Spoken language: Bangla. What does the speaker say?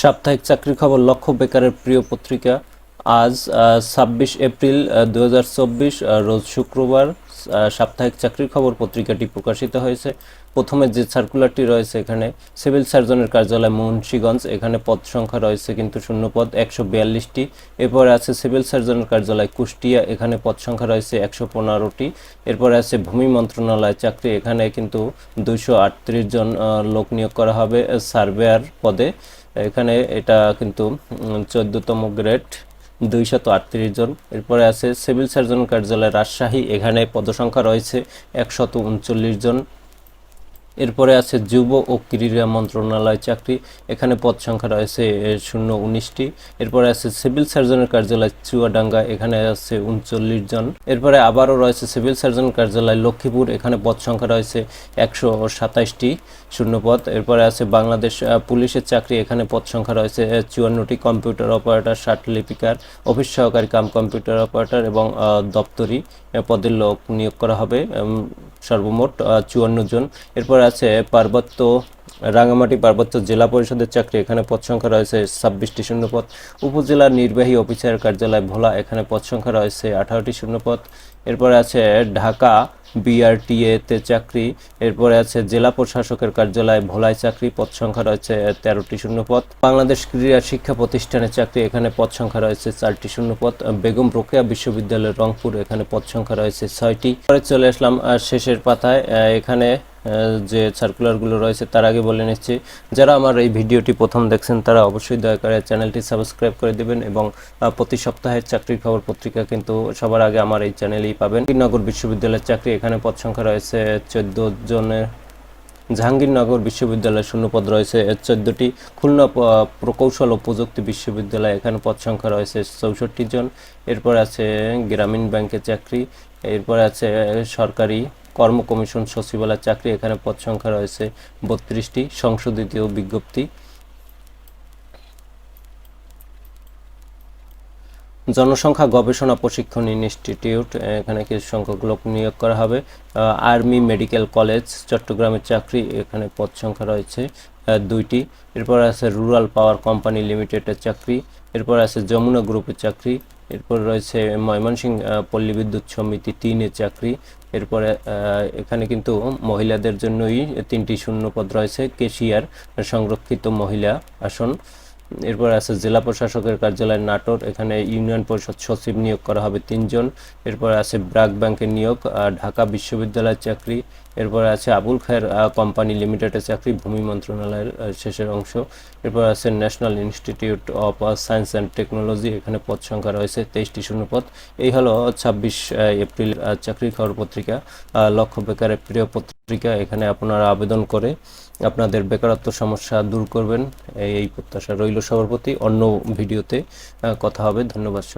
সাপ্তাহিক চাকরির খবর লক্ষ্য বেকারের প্রিয় পত্রিকা। আজ ২৬ এপ্রিল ২০২৪ রোজ শুক্রবার সাপ্তাহিক চাকরির খবর পত্রিকাটি প্রকাশিত হয়েছে। প্রথমে যে সার্কুলারটি রয়েছে এখানে সিভিল সার্জনের কার্যালয় মুন্সিগঞ্জ, এখানে পদ সংখ্যা রয়েছে কিন্তু শূন্যপদ ১৪২টি। এরপরে আছে সিভিল সার্জনের কার্যালয় কুষ্টিয়া, এখানে পদ সংখ্যা রয়েছে ১১৫টি। এরপরে আছে ভূমি মন্ত্রণালয় চাকরি, এখানে কিন্তু ২৩৮ জন লোক নিয়োগ করা হবে সার্ভেয়ার পদে। এখানে এটা কিন্তু 14তম গ্রেড, 238 জন। এরপরে আছে সিভিল সার্জন কার্যালয় রাজশাহী, এখানে পদসংখ্যা রয়েছে 139 জন। এরপরে আছে যুব ও ক্রীড়া মন্ত্রণালয় চাকরি, এখানে পদ সংখ্যা রয়েছে 019টি। এরপরে আছে সিভিল সার্জনের কার্যালয় চুয়াডাঙ্গা, এখানে আছে 39 জন। এরপরে আবারও রয়েছে সিভিল সার্জন কার্যালয় লক্ষ্মীপুর, এখানে পদ সংখ্যা রয়েছে 127টি শূন্যপদ। এরপরে আছে বাংলাদেশ পুলিশের চাকরি, এখানে পদ সংখ্যা রয়েছে 54টি। কম্পিউটার অপারেটর, লিপিকার, অফিস সহকারী কাম কম্পিউটার অপারেটর এবং দপ্তরি পদের লোক নিয়োগ করা হবে, সর্বমোট 54 জন। এরপর আছে রাঙ্গামাটি পার্বত্য জেলা পরিষদের চাকরি, এখানে পদ সংখ্যা রয়েছে 26টি শূন্যপদ। উপজেলা নির্বাহী অফিসারের কার্যালয় ভোলা, এখানে পদ সংখ্যা রয়েছে 18টি শূন্যপদ। এরপরে আছে ঢাকা বিআরটিএ তে চাকরি, এরপরে আছে জেলা প্রশাসকের কার্যালয় ভোলায় চাকরি, পদ সংখ্যা রয়েছে 13টি শূন্যপদ। বাংলাদেশ ক্রীড়া শিক্ষা প্রতিষ্ঠানের চাকরি, এখানে পদ সংখ্যা রয়েছে 4টি শূন্যপদ। বেগম রোকেয়া বিশ্ববিদ্যালয় রংপুর, এখানে পদ সংখ্যা রয়েছে 6টি। পরে চলে আসলাম শেষের পাতায়, এখানে যে সার্কুলারগুলো রয়েছে তার আগে বলে নিচ্ছি, যারা আমার এই ভিডিওটি প্রথম দেখছেন তারা অবশ্যই দয়া করে চ্যানেলটি সাবস্ক্রাইব করে দেবেন এবং প্রতি সপ্তাহের চাকরির খবর পত্রিকা কিন্তু সবার আগে আমার এই চ্যানেলেই পাবেন। জাহাঙ্গীরনগর বিশ্ববিদ্যালয়ের চাকরি, এখানে পদ সংখ্যা রয়েছে 14 জনের। জাহাঙ্গীরনগর বিশ্ববিদ্যালয়ে শূন্যপদ রয়েছে 14টি। খুলনা প্রকৌশল ও প্রযুক্তি বিশ্ববিদ্যালয়, এখানে পদ সংখ্যা রয়েছে 64 জন। এরপর আছে গ্রামীণ ব্যাংকের চাকরি, এরপর আছে সরকারি কর্ম কমিশন সচিবালয়ের চাকরি, এখানে পদ সংখ্যা রয়েছে 32টি। সংশোধিত বিজ্ঞপ্তি। জনসংখ্যা গবেষণা প্রশিক্ষণ ইনস্টিটিউট, এখানে কিছু সংখ্যক লোক নিয়োগ করা হবে। আর্মি মেডিকেল কলেজ চট্টগ্রামের চাকরি, এখানে পদ সংখ্যা রয়েছে 2টি। এরপর আছে রুরাল পাওয়ার কোম্পানি লিমিটেডের চাকরি, এরপর আছে যমুনা গ্রুপের চাকরি, এরপর রয়েছে ময়মনসিংহ পল্লী বিদ্যুৎ সমিতি 3-এর চাকরি। এরপরে এখানে কিন্তু মহিলাদের জন্যই 3টি শূন্যপদ রয়েছে, কেশিয়ার সংরক্ষিত মহিলা আসন। এরপর আছে জেলা প্রশাসকের কার্যালয় নাটোর, এখানে ইউনিয়ন পরিষদ সচিব নিয়োগ করা হবে 3 জন। এরপর আছে ব্র্যাক ব্যাংকের নিয়োগ, ঢাকা বিশ্ববিদ্যালয়ের চাকরি। এরপর আছে আবুল খায়ের কোম্পানি লিমিটেডের চাকরি, ভূমি মন্ত্রণালয়ের শেষের অংশ। এরপর আছে national institute of science and technology, এখানে পদ সংখ্যা রয়েছে 23টি শূন্যপদ। এই হলো 26 এপ্রিল চাকরির খবর পত্রিকা, লক্ষ্য বেকারের প্রিয় পত্রিকা। এখানে আপনারা আবেদন করে আপনাদের বেকারত্ব সমস্যা দূর করবেন, এই প্রত্যাশা রইল সবার প্রতি। অন্য ভিডিওতে কথা হবে। ধন্যবাদ সবাই।